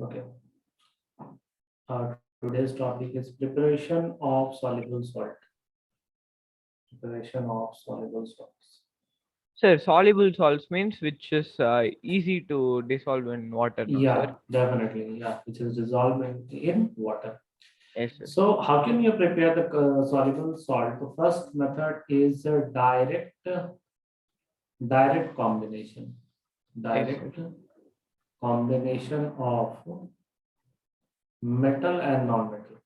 Okay. Today's topic is preparation of soluble salt. Preparation of soluble salts. Sir, soluble salts means which is easy to dissolve in water, no, sir? Yeah, definitely. Yeah, which is dissolved in water. Yes, sir. So, how can you prepare the soluble salt? The first method is a direct combination. Yes, sir. Direct combination of metal and non-metal.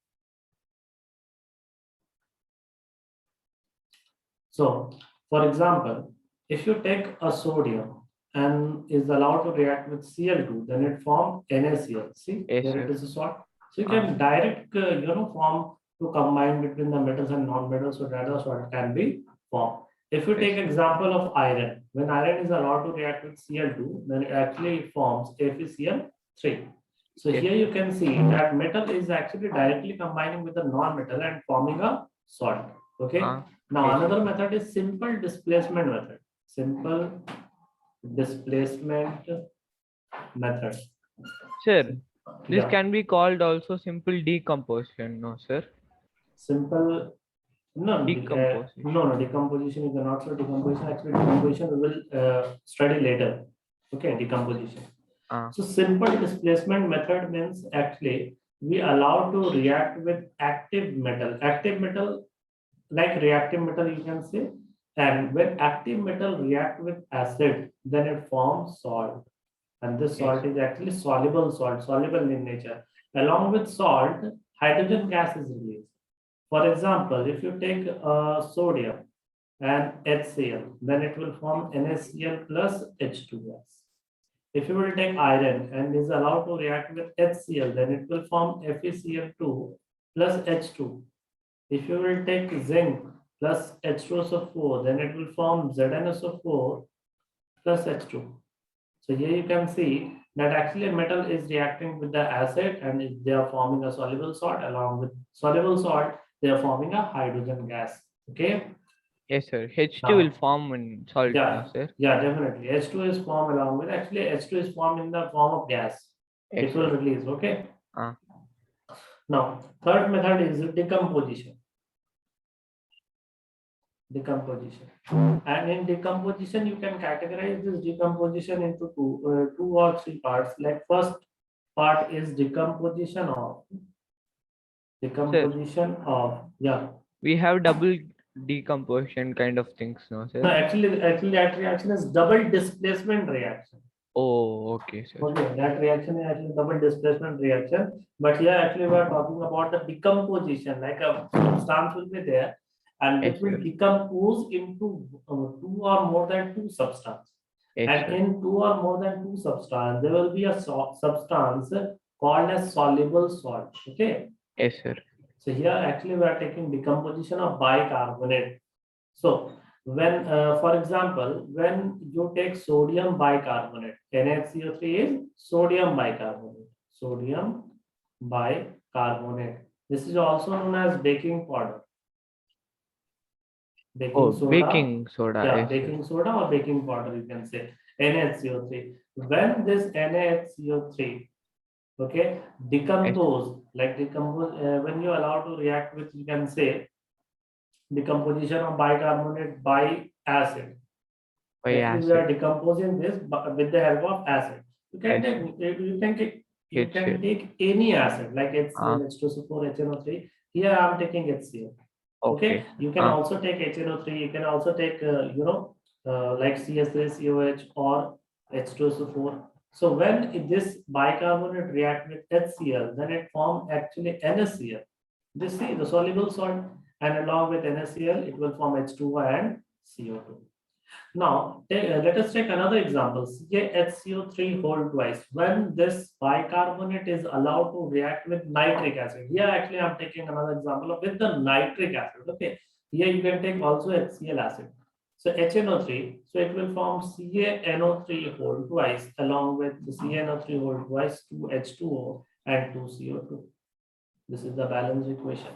So, for example, if you take a sodium and is allowed to react with Cl2, then it forms NaCl. See, Yes, here it sir. is a salt. So you Ah, can direct, form to combine between the metals and non-metals, so that the salt can be formed. If you yes, take sir. example of iron, when iron is allowed to react with Cl2, then it actually forms FeCl3. So Yes, here sir. you can see that metal is actually directly combining with the non-metal and forming a salt. Okay. Ah, Now yes, sir. another method is simple displacement method. Simple displacement method. Sir, this Yeah, can be called also simple decomposition, no, sir? simple. No, Decomposition. no. Decomposition is not so decomposition. Actually, decomposition we will study later. Okay, decomposition. Ah, So simple displacement method means actually we allow to react with active metal. Active metal, like reactive metal, you can say. And when active metal react with acid, then it forms salt. And this yes. salt is actually soluble salt, soluble in nature. Along with salt, hydrogen gas is released. For example, if you take sodium and HCl, then it will form NaCl plus H2 gas. If you will take iron and is allowed to react with HCl, then it will form FeCl2 plus H2. If you will take zinc plus H2SO4, then it will form ZnSO4 plus H2. So here you can see that actually a metal is reacting with the acid and they are forming a soluble salt. Along with soluble salt, they are forming a hydrogen gas. Okay. Yes, sir. H2 will Now, form in salt, no, yeah, sir? yeah, definitely. H2 is formed along with actually H2 is formed in the form of gas. Yes, It will sir. release. Okay. Ah, Now, third method is decomposition. Decomposition. And in decomposition, you can categorize this decomposition into two or three parts. Like first part is sir, yeah. we have double decomposition kind of things, no, No, sir? actually that reaction is double displacement reaction. Oh, okay, sir. Okay, that reaction is actually double displacement reaction. But here actually we are talking about the decomposition, like a substance will be there and Yes, which will sir. decompose into two or more than two substances. Yes, And sir. in two or more than two substances, there will be a substance called as soluble salt. Okay. Yes, sir. So here actually we are taking decomposition of bicarbonate. So when, for example, when you take sodium bicarbonate, NaCO3 is sodium bicarbonate. Sodium bicarbonate. This is also known as baking powder, baking Oh, soda. baking soda. Yeah, Yes, sir. baking soda or baking powder, you can say NaCO3. When this NaCO3, okay, Yes, decompose, when you allow to react with, you can say decomposition of bicarbonate by acid. by Actually, we are acid. decomposing this with the help of acid. You can Yes, take sir. you HCl. can take any acid like Ah, HCl, H2SO4, HNO3. Here I am taking HCl. Okay, okay. you can Ah, also take HNO3. You can also take like CS3COH or H2SO4. So when this bicarbonate react with HCl, then it form actually NaCl. This see the soluble salt, and along with NaCl, it will form H2O and CO2. Now, let us take another example, CaHCO3 whole twice. When this bicarbonate is allowed to react with nitric acid. Here, actually, I'm taking another example of with the nitric acid. Okay. Here, you can take also HCl acid. So, HNO3. So, it will form CaNO3 whole twice along with the CaNO3 whole twice, 2H2O and 2CO2. This is the balanced equation.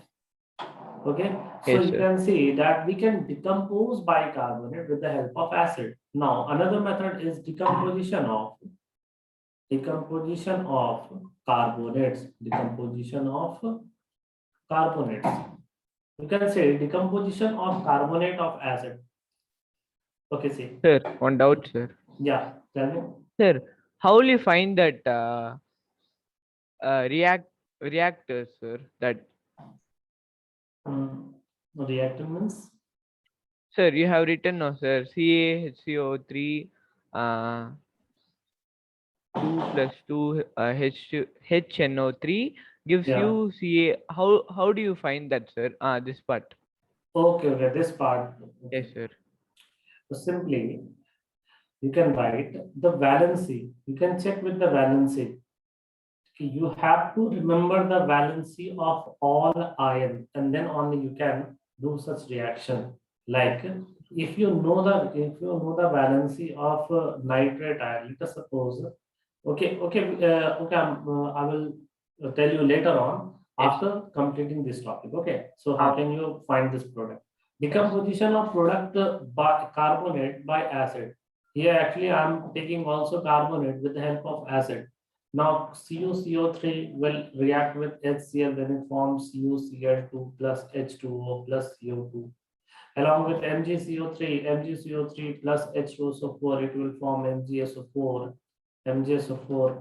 Okay, so yes, you sir. can see that we can decompose bicarbonate with the help of acid. Now, another method is decomposition of decomposition of carbonates. Decomposition of carbonates. You can say decomposition of carbonate of acid. Okay, see. Sir, one doubt, sir. Yeah, tell me. Sir, how will you find that reactors, sir? That Reactant means. sir, you have written no, sir. CaHCO3 uh, 2 plus 2 HNO3 gives Yeah. you Ca. How do you find that, sir? This part. Okay, okay. This part. Yes, Okay. sir. So simply, you can write the valency. You can check with the valency. You have to remember the valency of all ions, and then only you can do such reaction. Like if you know the valency of nitrate ion, let us suppose. Okay, I will tell you later on Yes, after completing this topic. Okay, so how ah, can you find this product? yes, Decomposition of product by carbonate by acid. Here actually I am taking also carbonate with the help of acid. Now CuCO3 will react with HCl, then it forms CuCl2 plus H2O plus CO2. Along with MgCO3 plus H2SO4, it will form MgSO4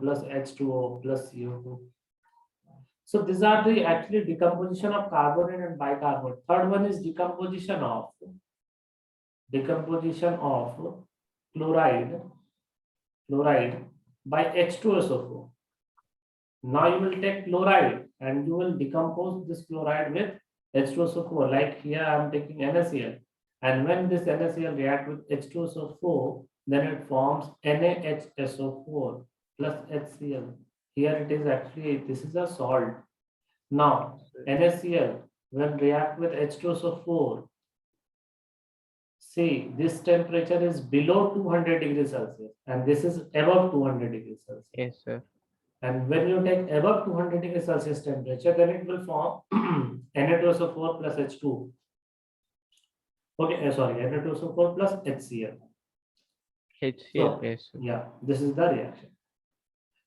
plus H2O plus CO2. So these are the actually decomposition of carbonate and bicarbonate. Third one is decomposition of chloride by H2SO4. Now you will take chloride and you will decompose this chloride with H2SO4. Like here I am taking NaCl. And when this NaCl react with H2SO4, then it forms NaHSO4 plus HCl. Here it is actually, this is a salt. Now NaCl when react with H2SO4, see this temperature is below 200 degrees Celsius and this is above 200 degrees Celsius. yes, sir. And when you take above 200 degrees Celsius temperature, then it will form Na2SO4 plus H2. Okay, sorry, Na2SO4 plus HCl. HCl, So, yes, sir. yeah, this is the reaction.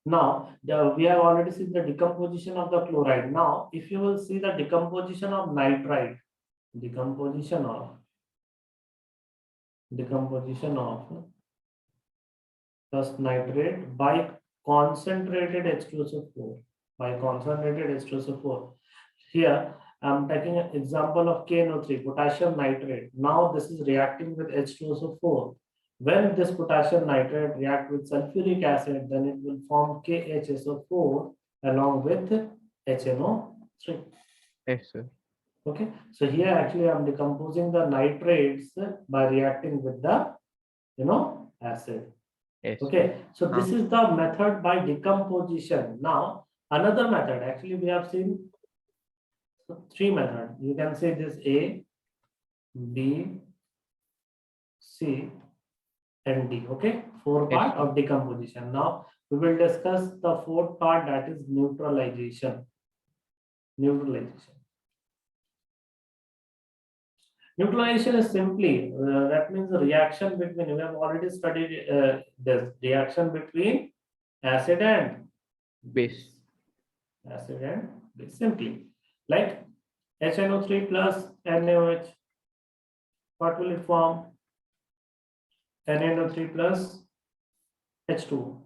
Now, we have already seen the decomposition of the chloride. Now, if you will see the decomposition of nitrite, decomposition of plus nitrate by concentrated H2SO4, Here, I'm taking an example of KNO3, potassium nitrate. Now this is reacting with H2SO4. When this potassium nitrate react with sulfuric acid, then it will form KHSO4 along with HNO3. Yes, sir. Okay, so here actually I'm decomposing the nitrates by reacting with the acid. Yes, sir. Okay, so this is the method by decomposition. Now another method, actually we have seen three methods. You can say this A, B, C, and D. Okay, four Yes, part sir. of decomposition. Now we will discuss the fourth part, that is neutralization. Neutralization is simply that means the reaction between. We have already studied this reaction between acid and Base. Acid and base. Simply like HNO3 plus NaOH. What will it form? NaNO3 plus H2O.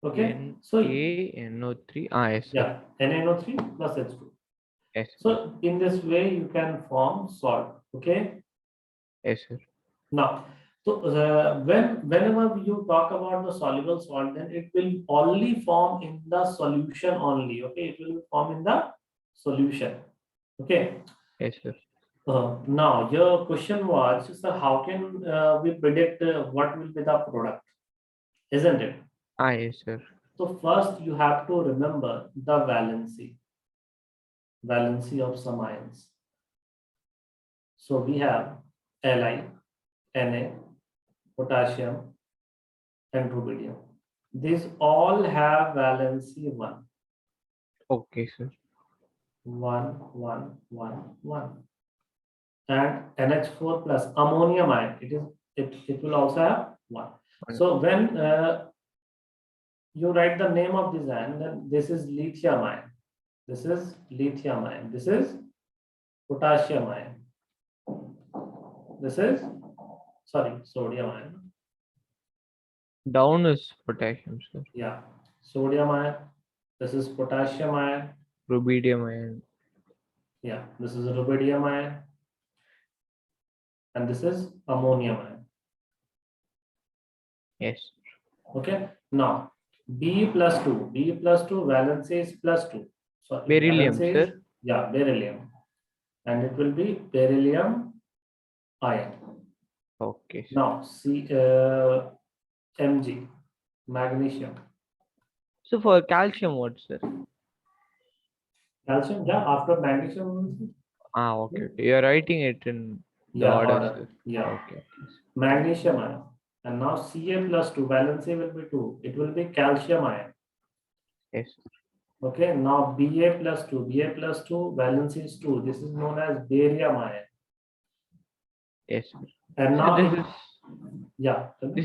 Okay, so NaNO3. Yes, sir. yeah, NaNO3 plus H2O. Yes, sir. So in this way you can form salt. Okay. Yes, sir. Now, so whenever you talk about the soluble salt, then it will only form in the solution only. Okay, it will form in the solution. Okay. Yes, sir. Now your question was, so how can we predict what will be the product, isn't it? Yes, sir. So first you have to remember the valency of some ions. So we have Li, Na, potassium, and rubidium. These all have valency 1. Okay, sir. 1, 1, 1, 1. And NH4 plus ammonium ion, it will also have 1. So when you write the name of this ion, then this is lithium ion. This is lithium ion. This is potassium ion. This is, sorry, sodium ion. Down is potassium, sir. Yeah, sodium ion. This is potassium ion. Rubidium ion. Yeah, this is rubidium ion. And this is ammonium ion. Yes. Okay. Now, B plus 2. B plus 2 valency is plus 2. So Beryllium, valency is, sir. yeah, beryllium. And it will be beryllium ion. Okay, sir. Now, Mg, magnesium. So for calcium, what, sir? Calcium, yeah, after magnesium, Okay, okay. You're writing it in the yeah, order, order. sir. Yeah, Okay. magnesium ion. And now Ca plus 2, valency will be 2. It will be calcium ion. Yes. Okay, now Ba plus 2. Ba plus 2, valency is 2. This is known as barium ion. Yes, sir. And So now this it,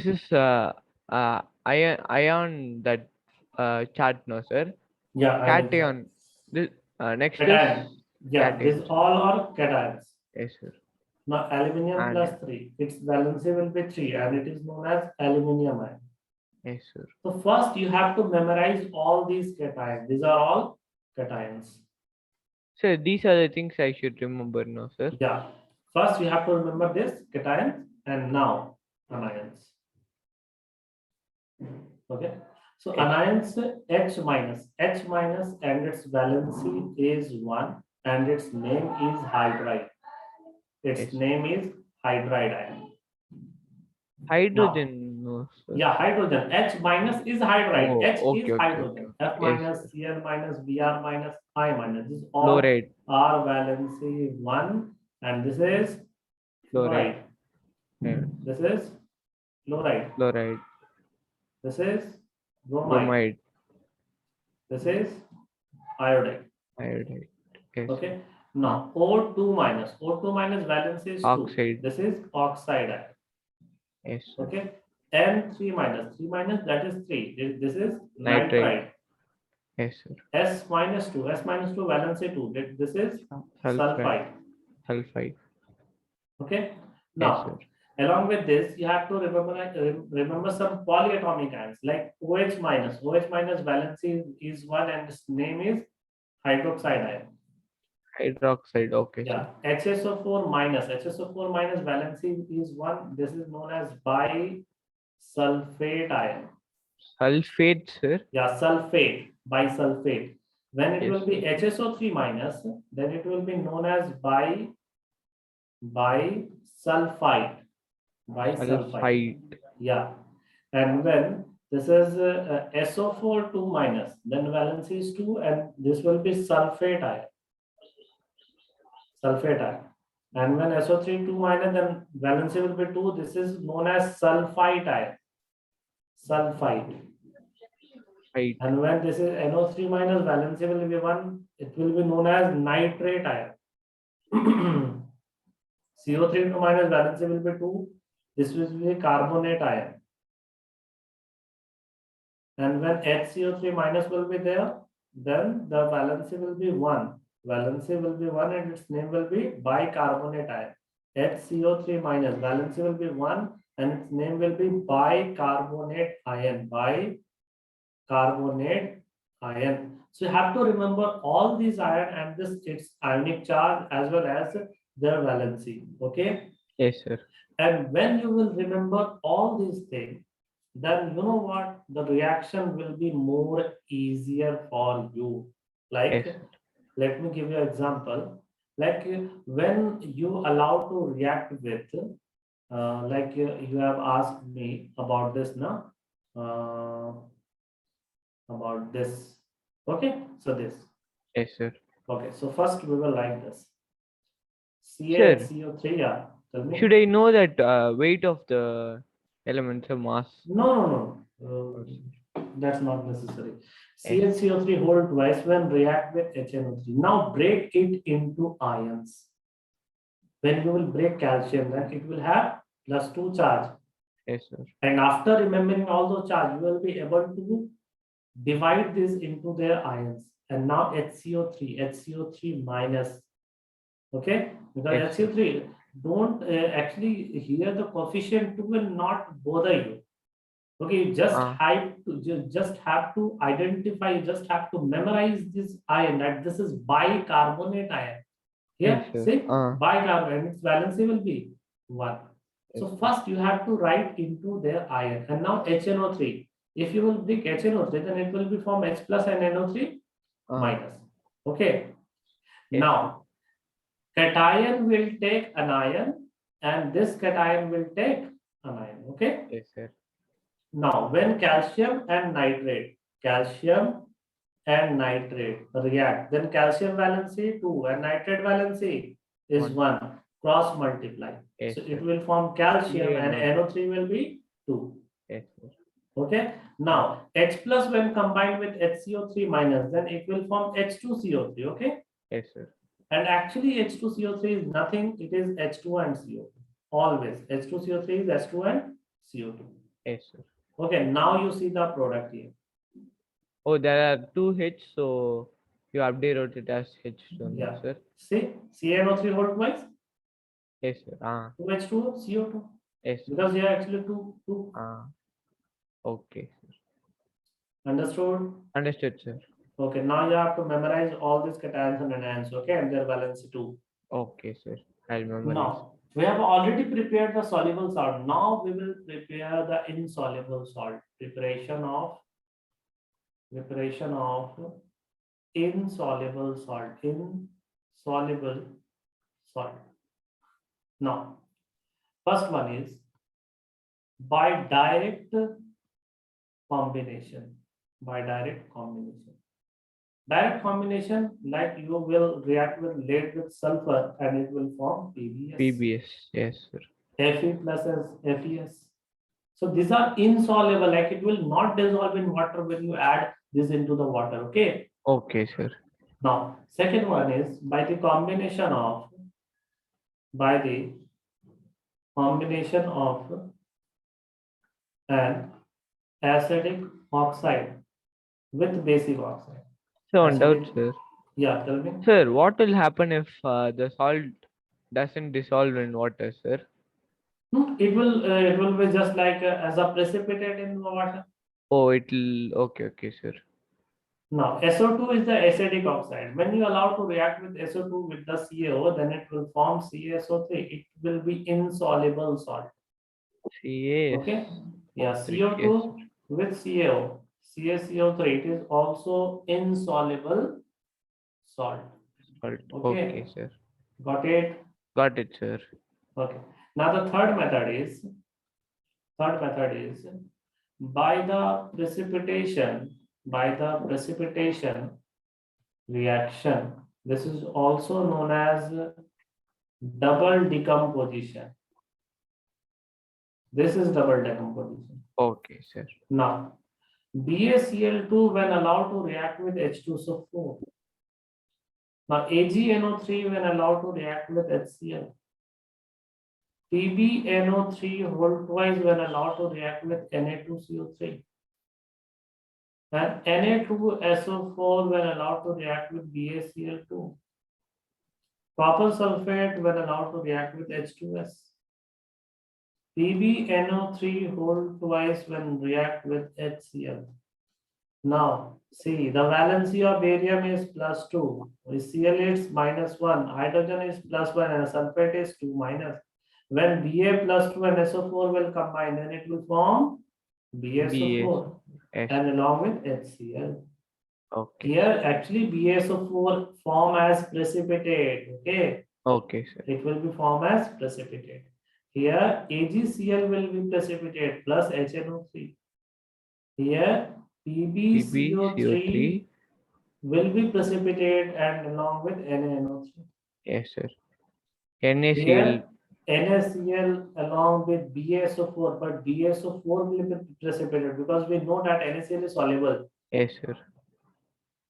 is yeah, ion that chart, no, sir. yeah, I will. Cation. This next is Cation. Yeah, cation. these all are cations. Yes, sir. Now aluminium And plus 3. Its valency will be 3 and it is known as aluminium ion. yes, sir. So first you have to memorize all these cations. These are all cations. Sir, these are the things I should remember, no, sir. Yeah. First you have to remember this cations and now anions. Okay. So Yes. anions H minus and its valency is 1 and its name is hydride. Its Yes. name is hydride ion. Hydrogen, no, sir. Yeah, hydrogen. H minus is hydride. Oh, H okay, is okay, hydrogen. okay. F Yes, minus, sir. Cl minus, Br minus, I minus. This all Fluoride. are valency 1 and this is Fluoride. fluoride. Yeah. This is fluoride. Fluoride. This is bromide. Bromide. This is iodide. Iodide. Yes. Okay. Now O2 minus. O2 minus valency is 2. Oxide. This is oxide ion. Yes, sir. Okay. N3 minus. 3 minus that is 3. This is Nitride. nitride. Yes, sir. S minus 2. S minus 2 valency 2. This is sulfide. Sulfide. Okay. Yes, Now, sir. along with this, you have to remember some polyatomic ions like OH minus. OH minus valency is 1 and its name is hydroxide ion. Hydroxide. Okay, Yeah. sir. HSO4 minus. HSO4 minus valency is 1. This is known as bisulfate ion. Sulfate, sir. Yeah, sulfate, bisulfate. When it Yes, will be sir. HSO3 minus, then it will be known as bisulfite. Sulfide. Yeah. And when this is SO4 2 minus, then valency is 2 and this will be sulfate ion. Sulfate ion. And when SO3 2 minus, then valency will be 2. This is known as sulfite ion. Sulfite. Right. And when this is NO3 minus, valency will be 1. It will be known as nitrate ion. CO3 minus, valency will be 2. This will be carbonate ion. And when HCO3 minus will be there, then the valency will be 1. Valency will be 1 and its name will be bicarbonate ion. HCO3 minus, valency will be 1 and its name will be bicarbonate ion. Bicarbonate ion. So you have to remember all these ion and this its ionic charge as well as their valency. Okay. Yes, sir. And when you will remember all these things, then you know what, the reaction will be more easier for you. Like, Yes. let me give you an example. Like when you allow to react with, like you have asked me about this now, about this. Okay, so this. Yes, sir. Okay, so first we will like this. Sir, CaHCO3, yeah. Tell me. should I know that weight of the elements of mass? No. That's not necessary. CaCO3 hold twice when react with HNO3. Now break it into ions. When you will break calcium, then it will have +2 charge. Yes, sir. And after remembering all those charge, you will be able to divide this into their ions, and now HCO3 minus. Okay, because Yes, sir. HCO3 don't actually here the coefficient 2 will not bother you. Okay, you just have to identify, you just have to memorize this ion, that this is bicarbonate ion. Yes, Here, sir. see, bicarbonate, its valency will be 1. Yes, So sir. first you have to write into their ion, and now HNO3. If you will bring HNO3, then it will be from H plus and NO3 minus. Okay. Yes, sir. Now cation will take anion, and this cation will take anion. Okay. Yes, sir. Now when calcium and nitrate react, then calcium valency 2 and nitrate valency is 1, cross multiply. Yes, So it sir. will form calcium, and CaNO3. NO3 will be 2. Yes, sir. Okay. Now H plus when combined with HCO3 minus, then it will form H2CO3. Okay. Yes, sir. And actually H2CO3 is nothing, it is H2 and CO2. Always H2CO3 is H2 and CO2. Yes, sir. Okay, now you see the product here. Oh, there are two H, so you update it as H only, Yeah. sir. See, CaNO3 whole twice, Yes, sir. 2H2O, CO2. Yes, sir. Because they are actually two. Okay, sir. Understood? Understood, sir. Okay, now you have to memorize all these cations and anions, okay, and their valency too. Okay, sir. I'll memorize. Now, we have already prepared the soluble salt. Now we will prepare the insoluble salt. Preparation of insoluble salt. Insoluble salt. Now, first one is by direct combination. By direct combination. Direct combination, like you will react with lead with sulfur and it will form PBS. PBS. Yes, sir. Fe plus as FeS. So these are insoluble, like it will not dissolve in water when you add this into the water. Okay. Okay, sir. Now, second one is by the combination of an acidic oxide with basic oxide. So, one doubt, Acidic, sir. yeah, tell me. Sir, what will happen if the salt doesn't dissolve in water, sir? It will be just like as a precipitate in the water. Oh, it'll. Okay, okay, sir. Now, SO2 is the acidic oxide. When you allow to react with SO2 with the CaO, then it will form CaSO3. It will be insoluble salt. Yes. Okay. Yeah, Yes, CO2 with CaO, CaCO3. It is also insoluble salt. salt. Okay. Okay, sir. Got it? Got it, sir. Okay. Now the third method is by the precipitation reaction. This is also known as double decomposition. This is double decomposition. Okay, sir. Now, BaCl2 when allowed to react with H2SO4. Now, AgNO3 when allowed to react with HCl. PbNO3 whole twice when allowed to react with Na2CO3. And Na2SO4 when allowed to react with BaCl2. Copper sulfate when allowed to react with H2S. PbNO3 whole twice when react with HCl. Now, see, the valency of barium is +2. Cl is -1. Hydrogen is +1 and sulfate is 2 minus. When Ba +2 and SO4 will combine, then it will form BaSO4 and along with HCl. Okay. Here, actually, BaSO4 form as precipitate. Okay. Okay, sir. It will be formed as precipitate. Here, AgCl will be precipitate plus HNO3. Here, PbCO3 will be precipitate and along with NaNO3. Yes, sir. NaCl. Here, NaCl along with BaSO4, but BaSO4 will be precipitated because we know that NaCl is soluble. Yes, sir.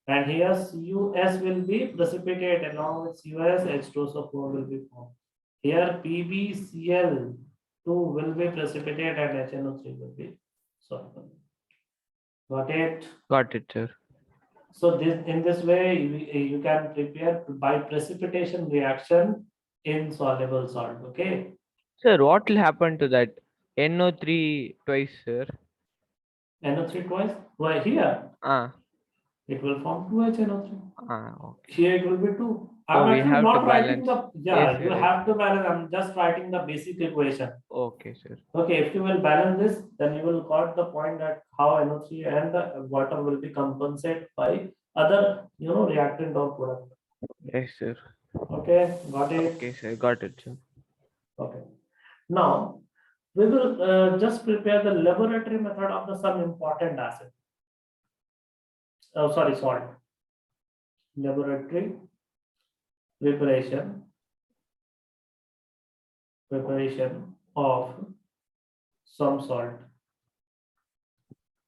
And here CuS will be precipitate along with CuS, H2SO4 will be formed. Here PbCl2 will be precipitate and HNO3 will be soluble. Got it? Got it, sir. So this in this way you can prepare by precipitation reaction in soluble salt. Okay. Sir, what will happen to that NO3 twice, sir? NO3 twice. Why here? Ah, It will form 2HNO3. okay. Here it will be 2. Oh, I'm we actually have to not writing balance. the, Yes, yeah, you sir. Yes. have to balance. I'm just writing the basic equation. Okay, sir. Okay, if you will balance this, then you will got the point that how NO3 and the water will be compensated by other, reactant or product. Yes, sir. Okay, got it. Okay, sir. Got it, sir. Okay. Now, we will just prepare the laboratory method of the some important acid. Oh, sorry, salt. Laboratory preparation of some salt,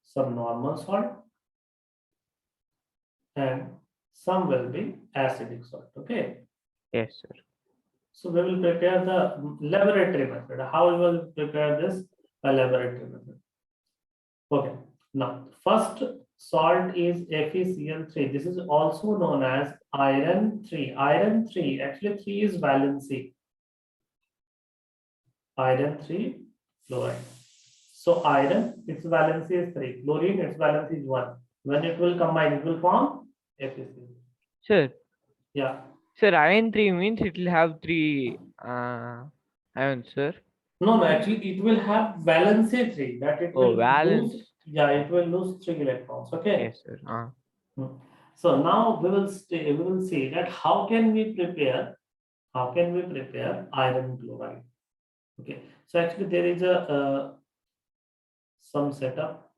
some normal salt, and some will be acidic salt. Okay. Yes, sir. So we will prepare the laboratory method. How we will prepare this? By laboratory method. Okay. Now, first salt is FeCl3. This is also known as iron 3. Iron 3, actually 3 is valency. Iron 3 fluoride. So iron, its valency is 3. Chlorine, its valency is 1. When it will combine, it will form FeCl. Sir, Yeah. sir, iron 3 means it will have 3 ions, sir. No, actually it will have valency 3. That it Oh, will valence. lose. Yeah, it will lose 3 electrons. Okay. Yes, sir. Hmm. So now we will see that how can we prepare iron chloride. Okay. So actually there is a some setup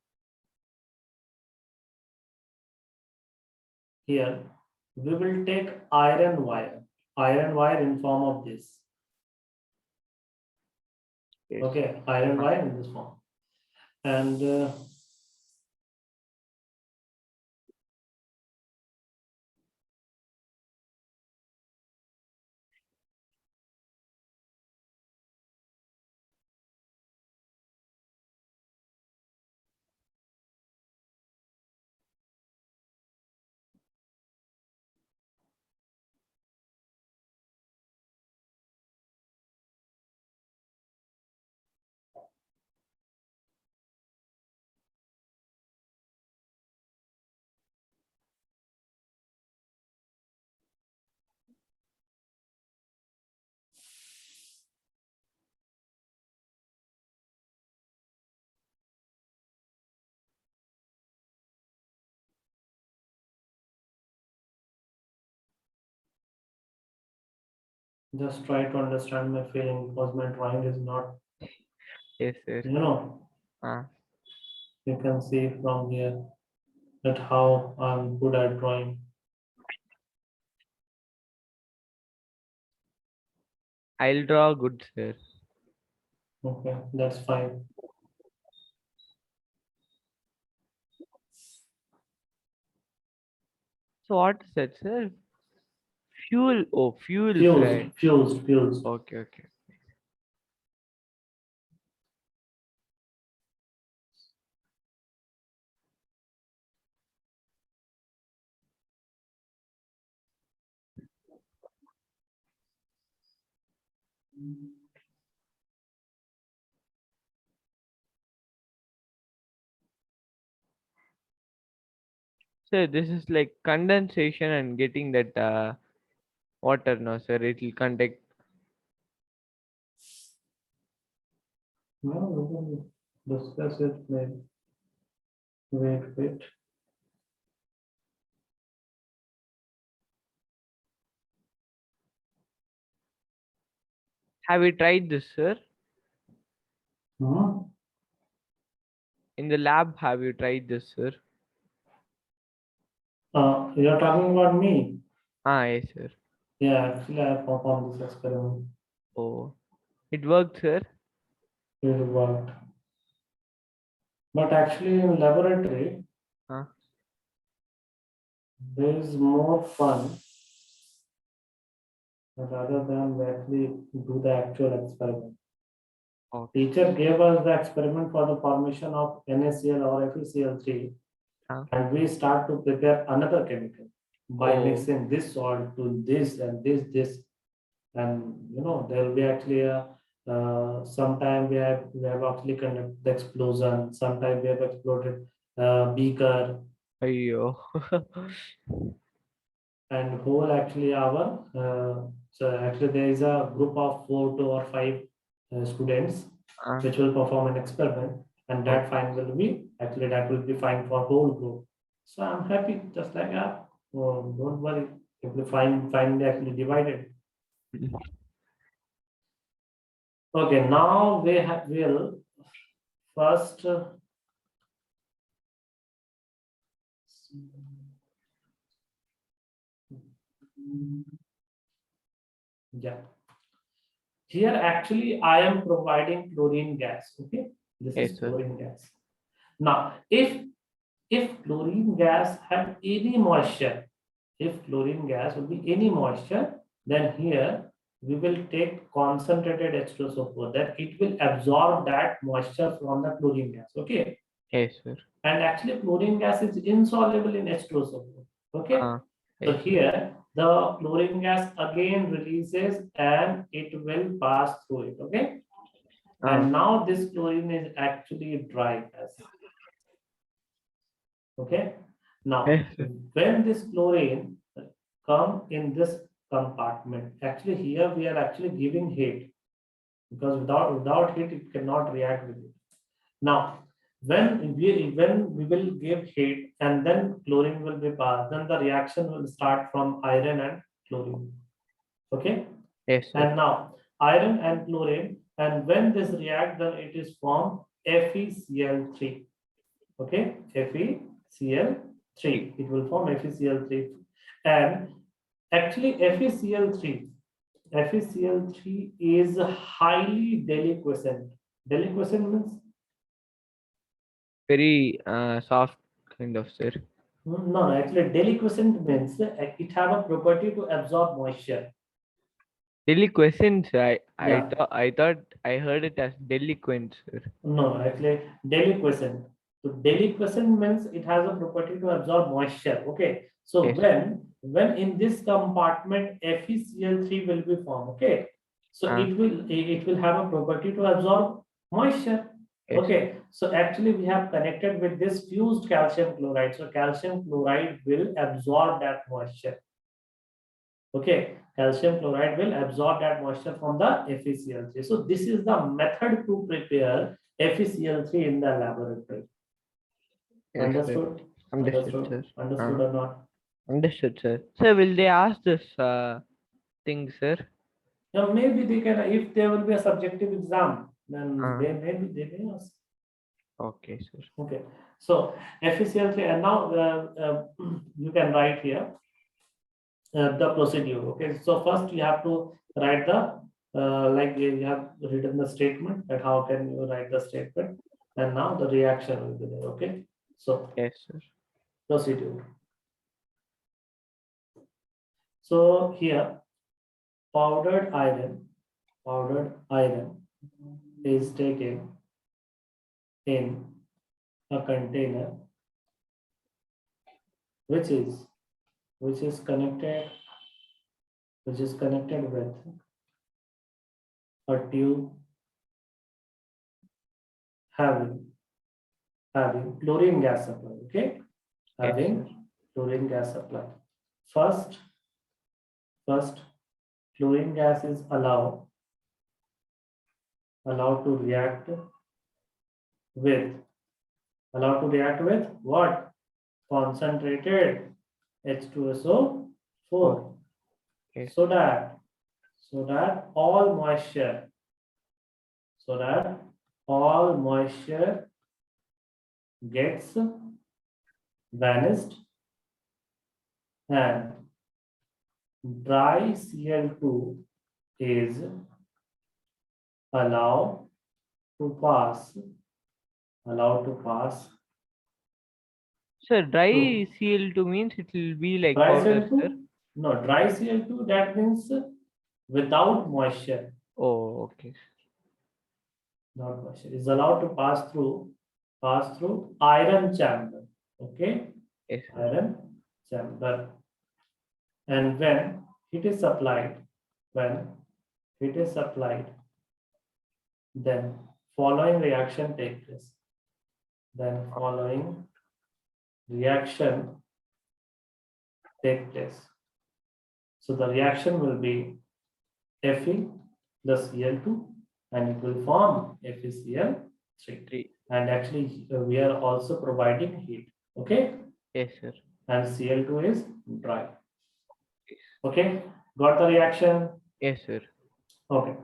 here. We will take iron wire in form of this. Yes. Okay, iron wire in this form, and just try to understand my feeling because my drawing is not, Yes, sir. Ah, you can see from here that how I'm good at drawing. I'll draw good, sir. Okay, that's fine. So what is that, sir? Fuel. Oh, fuel Fused, fried. fused. Okay, okay. Sir, this is like condensation and getting that water, no, sir. It will contact. No, we will discuss it later. Wait. Have you tried this, sir? Hmm? In the lab, have you tried this, sir? You're talking about me. Yes, sir. Yeah, actually I have performed this experiment. Oh, it worked, sir. It worked. But actually in laboratory, Huh? there is more fun rather than we actually do the actual experiment. Okay. Teacher gave us the experiment for the formation of NaCl or FeCl3. and we start to prepare another chemical by Oh, mixing this salt to this and this, and there will be actually a sometime we have actually conducted the explosion. Sometime we have exploded beaker, ayyo. and whole actually our so actually there is a group of 4 to 5 students Ah, which will perform an experiment, and that okay. fine will be actually that will be fine for whole group. So I'm happy, just like don't worry, if the fine actually divided. Okay, now will first yeah, here actually I am providing chlorine gas. Okay, this Yes, is sir. chlorine gas. Now if chlorine gas have any moisture, if chlorine gas will be any moisture, then here we will take concentrated H2SO4, that it will absorb that moisture from the chlorine gas. Okay, Yes, sir. and actually chlorine gas is insoluble in H2SO4. Okay, Ah, so yes, sir. here the chlorine gas again releases and it will pass through it. Okay, Ah, and now this chlorine is actually dry gas. Okay, now yes, sir. when this chlorine come in this compartment, actually here we are actually giving heat, because without heat it cannot react with it. Now when we will give heat and then chlorine will be passed, then the reaction will start from iron and chlorine. Okay, Yes, sir. and now iron and chlorine, and when this react, then it is formed FeCl3. Okay, FeCl3, it will form FeCl3. And actually FeCl3 is highly deliquescent. Deliquescent means Very soft kind of, sir. no, actually deliquescent means it have a property to absorb moisture. Delinquents. Yeah, I thought I heard it as delinquent, sir. no, actually deliquescent. So deliquescent means it has a property to absorb moisture. Okay, so Yes. when in this compartment FeCl3 will be formed. Okay, so Ah, it will have a property to absorb moisture. yes, sir. Okay, so actually we have connected with this fused calcium chloride. So calcium chloride will absorb that moisture. Okay, calcium chloride will absorb that moisture from the FeCl3. So this is the method to prepare FeCl3 in the laboratory. Yes, sir. Understood? Understood, Understood? sir. Understood Ah, or not? understood, sir. Sir, will they ask this thing, sir? Now maybe they can, if there will be a subjective exam, then Ah, they may ask. okay, sir. Okay, so FeCl3, and now you can write here the procedure. Okay, so first you have to write the like you have written the statement, that how can you write the statement, and now the reaction will be there. Okay, so Yes, sir. procedure. So here powdered iron is taken in a container which is which is connected with a tube having chlorine gas supply. Okay, Yes, having sir. chlorine gas supply. First, chlorine gas is allowed to react with what? Concentrated Oh, H2SO4, yes. so that so that all moisture so that all moisture gets vanished, and dry Cl2 is allowed to pass allowed to pass Sir, through. dry Cl2 means it will be like Dry powder, sir. Cl2, no, dry Cl2, that means without moisture. Oh, okay. Not moisture is allowed to pass through iron chamber. Okay, Yes, sir. iron chamber. And when heat is supplied, when heat is supplied, then following reaction take place. Then following reaction take place. So the reaction will be Fe plus Cl2 and it will form FeCl3. 3. And actually we are also providing heat. Okay, Yes, sir. and Cl2 is dry. Okay, got the reaction? Yes, sir. Okay.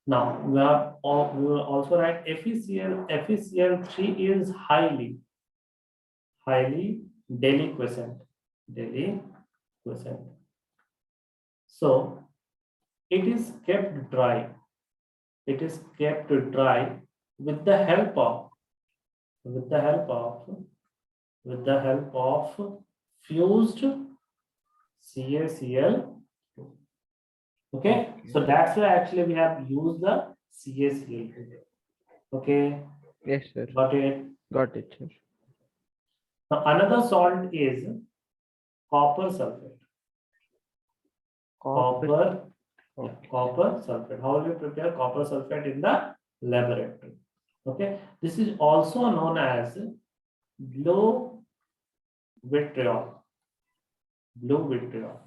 Now we will also write FeCl3 is highly deliquescent. Deliquescent. So it is kept dry. It is kept dry with the help of with the help of fused CaCl. Okay, so that's why actually we have used the CaCl2. Okay, Yes, sir. got it. Got it, sir. Now another salt is copper sulfate. Copper. Copper sulfate. How will you prepare copper sulfate in the laboratory? Okay, this is also known as blue vitriol. Blue vitriol.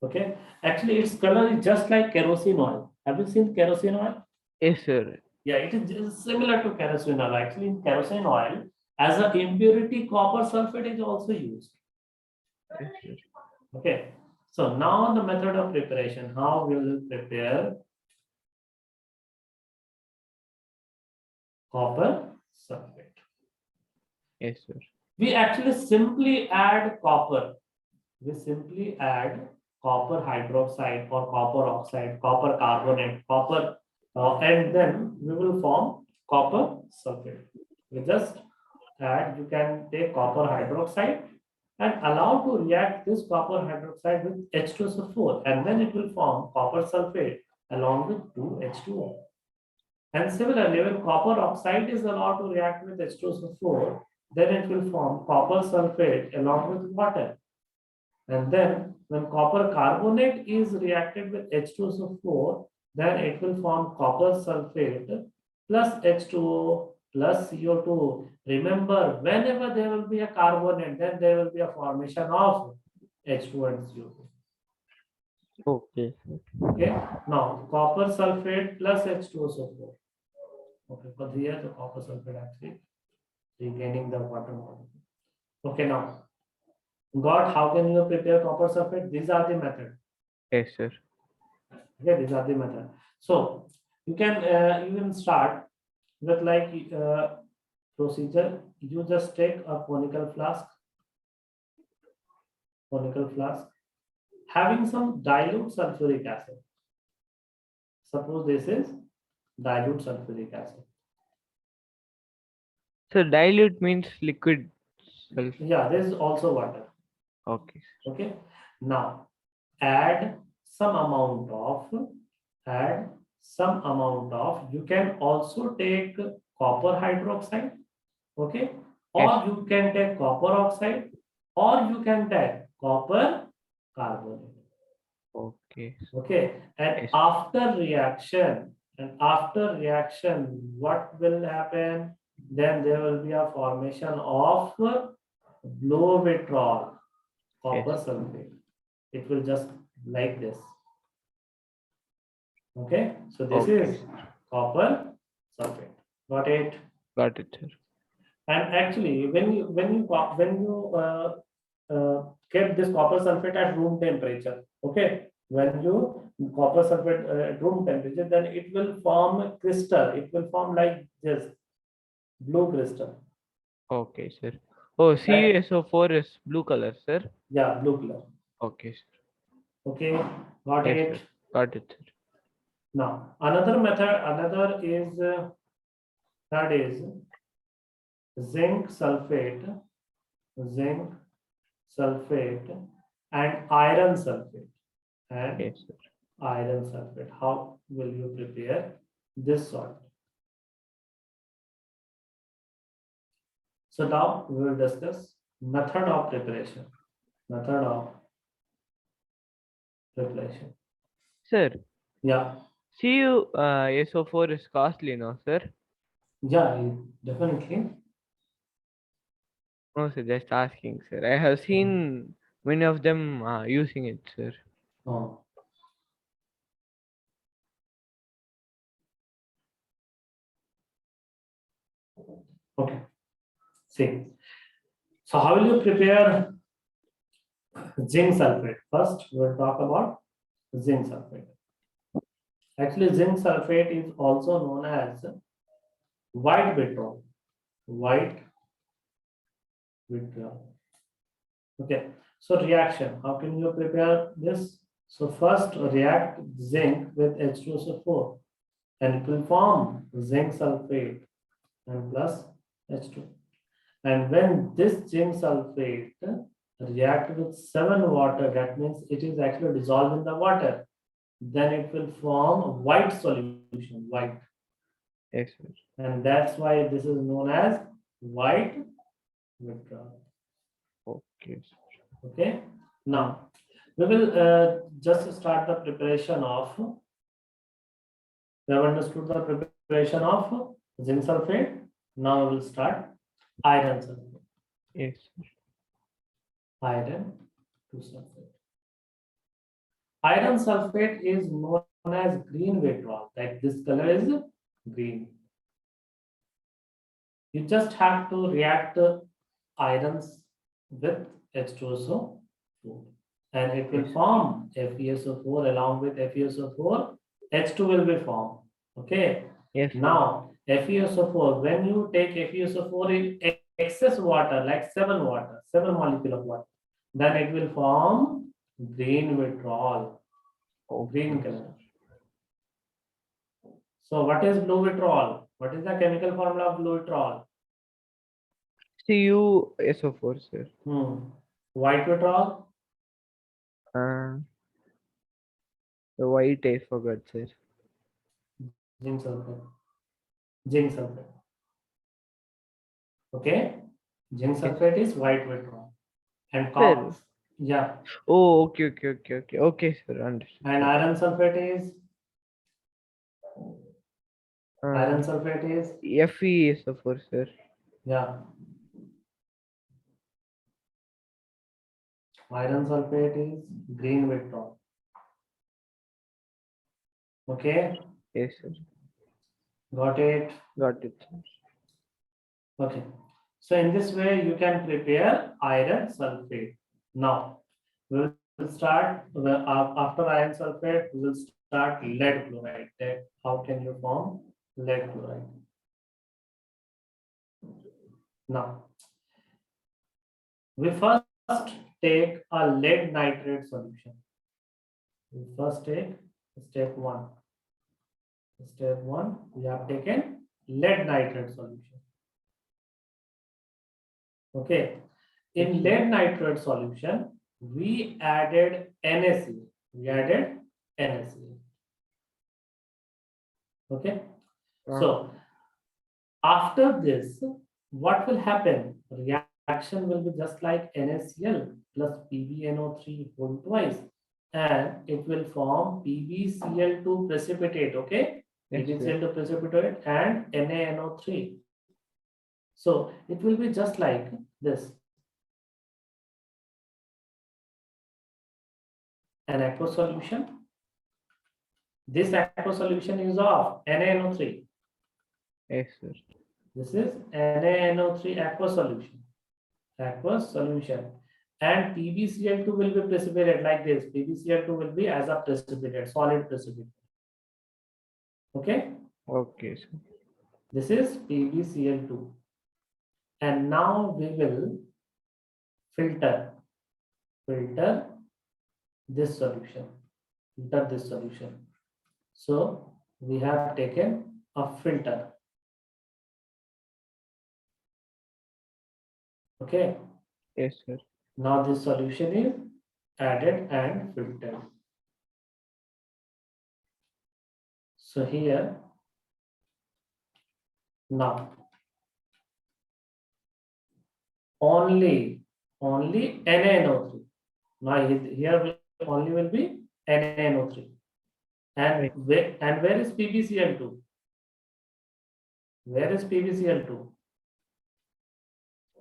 Okay, actually its color is just like kerosene oil. Have you seen kerosene oil? Yes, sir. Yeah, it is just similar to kerosene oil. Actually, in kerosene oil, as an impurity, copper sulfate is also used. Yes, sir. Okay, so now the method of preparation. How we will prepare copper sulfate? Yes, sir. We actually simply add copper. We simply add copper hydroxide or copper oxide, copper carbonate, copper, and then we will form copper sulfate. We just add, you can take copper hydroxide and allow to react this copper hydroxide with H2SO4 and then it will form copper sulfate along with 2H2O. And similarly, when copper oxide is allowed to react with H2SO4, then it will form copper sulfate along with water. And then when copper carbonate is reacted with H2SO4, then it will form copper sulfate plus H2O plus CO2. Remember, whenever there will be a carbonate, then there will be a formation of H2 and CO2. Okay. Okay. Now, copper sulfate plus H2SO4. Okay, but here the copper sulfate actually regaining the water molecule. Okay, now, got how can you prepare copper sulfate? These are the method. Yes, sir. Okay, these are the method. So you can even start with like procedure. You just take a conical flask, having some dilute sulfuric acid. Suppose this is dilute sulfuric acid. So dilute means liquid sulfur. Yeah, this is also water. Okay. Okay. Now add some amount of, you can also take copper hydroxide. Okay, or Yes. you can take copper oxide or you can take copper carbonate. Okay. Okay, and Yes. after reaction, what will happen? Then there will be a formation of blue vitriol, copper Yes. sulfate. It will just like this. Okay, so this Okay. is copper sulfate. Got it? Got it, sir. And actually, when you kept this copper sulfate at room temperature, okay, when you copper sulfate at room temperature, then it will form crystal. It will form like this blue crystal. Okay, sir. Oh, Right? CuSO4 is blue color, sir. Yeah, blue color. Okay, sir. Okay, got Yes, it. sir. Got it, sir. Now another method, that is zinc sulfate, zinc sulfate, and iron sulfate. And Yes, sir. iron sulfate. How will you prepare this salt? So now we will discuss method of preparation. Method of preparation. Sir, Yeah, SO4 is costly, no, sir? yeah, definitely. No, sir, just asking, sir. I have seen many of them using it, sir. Oh, okay. See, so how will you prepare zinc sulfate? First, we'll talk about zinc sulfate. Actually, zinc sulfate is also known as white vitriol. White vitriol. Okay. So reaction. How can you prepare this? So first react zinc with H2SO4 and it will form zinc sulfate and plus H2. And when this zinc sulfate react with 7 water, that means it is actually dissolved in the water, then it will form white solution, white. Yes, sir. And that's why this is known as white withdrawal. Okay, sir. Okay. Now we will just start the preparation of. We have understood the preparation of zinc sulfate. Now we will start iron sulfate. Yes, sir. Iron to sulfate. Iron sulfate is known as green withdrawal. Like this color is green. You just have to react irons with H2SO4 and it will Yes, form FeSO4 along with FeSO4, H2 will be formed. Okay. yes, sir. Now, FeSO4, when you take FeSO4 in excess water, like 7 water, 7 molecule of water, then it will form green withdrawal, green Okay, color. sir. So what is blue withdrawal? What is the chemical formula of blue withdrawal? CuSO4, sir. White withdrawal, Uh, the white I forgot, sir. zinc sulfate. Zinc sulfate. Okay. Zinc Yes, sulfate is white withdrawal. And sir. yeah. Oh, okay. Okay, sir. Understood. And Got it. iron sulfate is Uh, iron sulfate is FeSO4, sir. yeah. Iron sulfate is green withdrawal. Okay. Yes, sir. Got it. Got it, sir. Okay. So in this way you can prepare iron sulfate. Now we will start after iron sulfate. We will start lead chloride. How can you form lead chloride? Now we first take a lead nitrate solution. We first take step one. Step one, we have taken lead nitrate solution. Okay. In Yes, sir. lead nitrate solution, we added NaCl. We added NaCl. Okay. So after this, what will happen? Reaction will be just like NaCl plus PbNO3 whole twice, and it will form PbCl2 precipitate. Okay, Yes, sir. PbCl2 precipitate and NaNO3. So it will be just like this. An aqueous solution. This aqueous solution is of NaNO3. Yes, sir. This is NaNO3 aqueous solution. Aqueous solution. And PbCl2 will be precipitated like this. PbCl2 will be as a precipitate, solid precipitate. Okay. Okay, sir. This is PbCl2. And now we will filter this solution. Filter this solution. So we have taken a filter. Okay. Yes, sir. Now this solution is added and filtered. So here now only NaNO3. Now here only will be NaNO3. And Right. where is PbCl2? Where is PbCl2?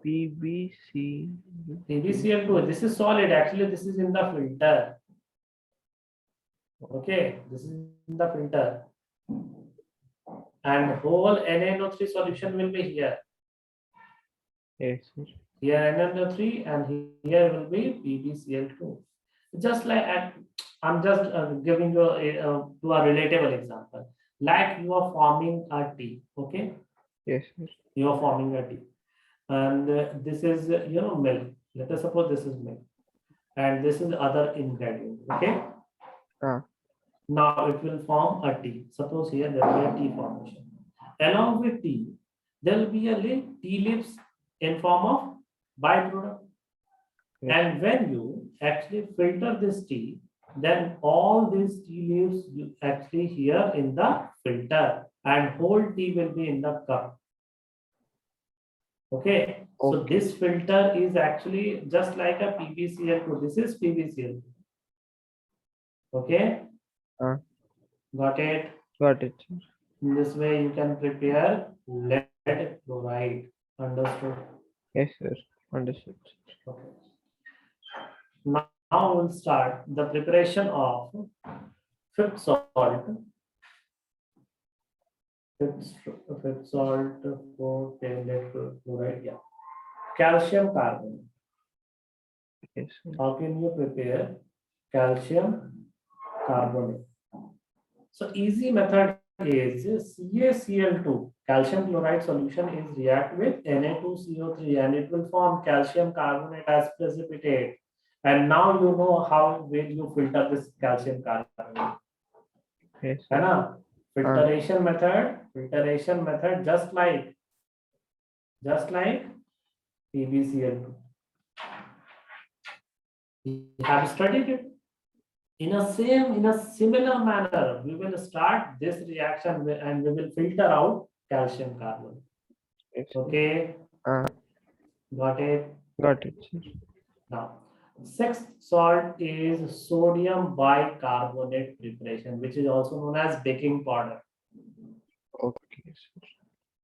PBC. PbCl2. This is solid. Actually, this is in the filter. Okay, this is in the filter. And whole NaNO3 solution will be here. Yes, sir. Here NaNO3 and here will be PbCl2. Just like I'm just giving you to a relatable example. Like you are forming a tea. Okay, Yes, sir. you are forming a tea, and this is milk. Let us suppose this is milk, and this is other ingredient. Okay, Ah, now it will form a tea. Suppose here there will be a tea formation. Along with tea, there will be a tea leaves in form of byproduct. yes. And when you actually filter this tea, then all these tea leaves you actually here in the filter, and whole tea will be in the cup. Okay, so Okay. this filter is actually just like a PbCl2. This is PbCl2. Okay, Ah, got it. got it, sir. In this way, you can prepare lead chloride. Understood? Yes, sir. Understood. Okay. Now we'll start the preparation of fifth salt. Fifth salt for lead chloride. Yeah. Calcium carbonate. Yes, sir. How can you prepare calcium carbonate? So easy method is CaCl2. Calcium chloride solution is react with Na2CO3 and it will form calcium carbonate as precipitate. And now you know how will you filter this calcium carbonate. Yes, है sir. ना? Ah, Filtration method just like PbCl2. We have studied it. In a similar manner, we will start this reaction and we will filter out calcium carbonate. yes, sir. Okay, Ah, got it. got it, sir. Now, sixth salt is sodium bicarbonate preparation, which is also known as baking powder. Okay, sir.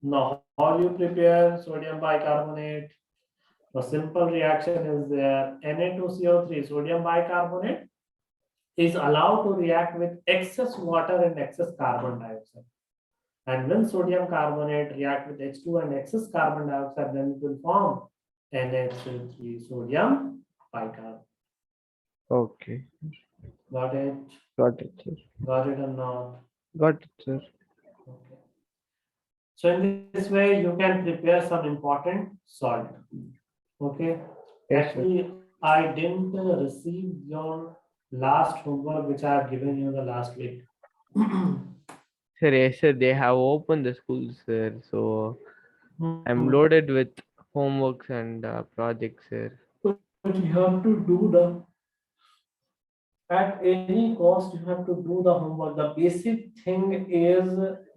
Now, how you prepare sodium bicarbonate? A simple reaction is there. Na2CO3, sodium bicarbonate, is allowed to react with excess water and excess carbon dioxide. And when sodium carbonate react with H2 and excess carbon dioxide, then it will form NH3 sodium bicarbonate. Okay. Got it? Got it, sir. Got it or not? Got it, sir. Okay. So in this way, you can prepare some important salt. Okay. Yes, sir. Actually, I didn't receive your last homework, which I have given you the last week. Sir, yes, sir. They have opened the schools, sir. So I'm Hmm. loaded with homeworks and projects, sir. But you have to do the at any cost you have to do the homework. The basic thing is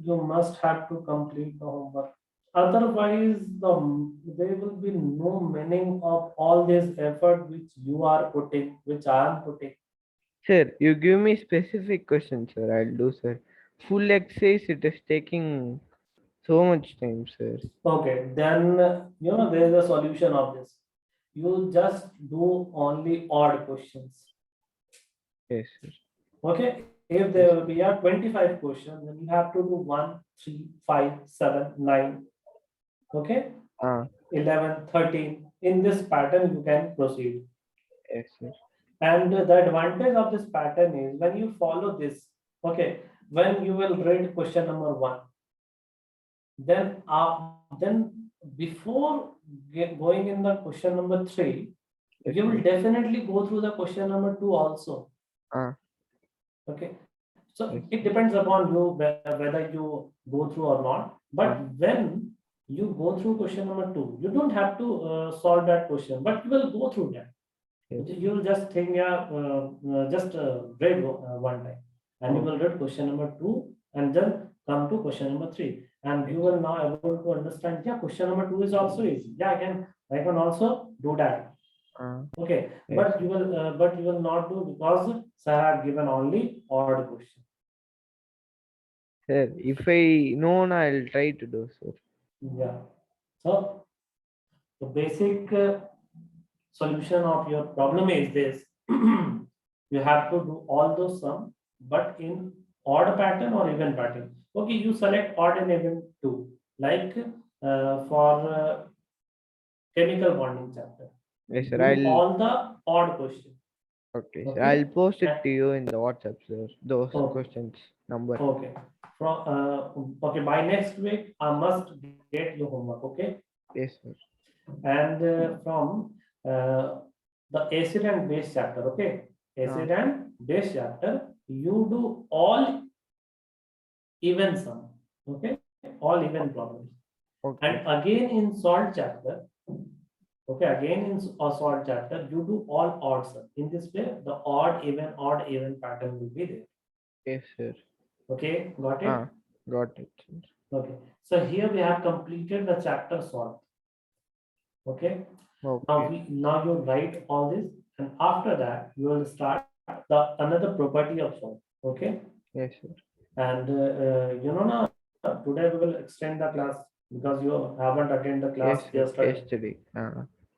you must have to complete the homework. Otherwise, there will be no meaning of all this effort which you are putting, which I am putting. Sir, you give me specific questions, sir. I'll do, sir. Full exercise, it is taking so much time, sir. Okay, then there is a solution of this. You just do only odd questions. Yes, sir. Okay, if Yes. there will be a 25 questions, then you have to do 1, 3, 5, 7, 9. Okay, Ah, 11, 13. In this pattern, you can proceed. yes, sir. And the advantage of this pattern is when you follow this, okay, when you will read question number 1, then before going in the question number 3, Yes, you will sir. definitely go through the question number 2 also. Ah, Okay, so yes. it depends upon you whether you go through or not. But Ah, when you go through question number 2, you don't have to solve that question, but you will go through that. yes. You will just think, yeah, just read one time, and you Oh, will read question number 2, and then come to question number 3, and yes. you will now able to understand. Yeah, question number 2 is also easy. Yeah, I can I can also do that. Uh, Okay, yes, but you will not do because sir have given only odd question. sir. If I know, na, I'll try to do, sir. Yeah. So the basic solution of your problem is this. You have to do all those sum, but in odd pattern or even pattern. Okay, you select odd and even too. Like for chemical bonding chapter, Yes, sir. do I'll all the odd question. okay, sir. I'll Okay. post Uh, it to you in the WhatsApp, sir. Those Okay. questions number. Okay. From okay, by next week I must get your homework. Okay, Yes, sir. and from the acid and base chapter. Okay, Uh, acid and base chapter. You do all even sum. Okay, all even problems. And okay. again in salt chapter. Okay, again in a salt chapter, you do all odd sum. In this way, the odd even pattern will be there. Yes, sir. Okay, got Ah, it? got it, sir. Okay. So here we have completed the chapter salt. Okay. Okay. Now you write all this, and after that you will start the another property of salt. Okay. Yes, sir. And now today we will extend the class because you haven't attended the class Yes, sir. yesterday. Yesterday.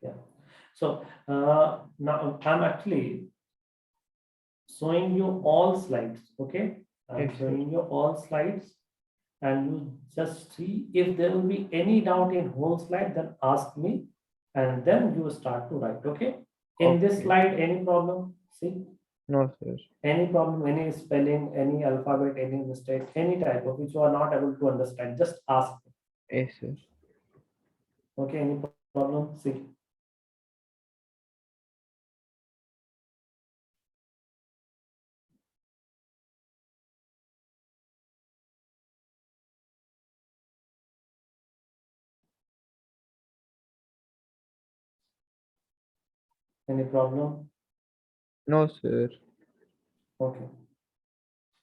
Yeah. So now I'm actually showing you all slides. Okay. I'm Yes, sir. showing you all slides, and you just see if there will be any doubt in whole slide, then ask me, and then you start to write. Okay. In this Okay. slide, any problem? See, No, sir. any problem, any spelling, any alphabet, any mistake, any type of which you are not able to understand, just ask me. Yes, sir. Okay, any problem? See. Any problem? No, sir. Okay.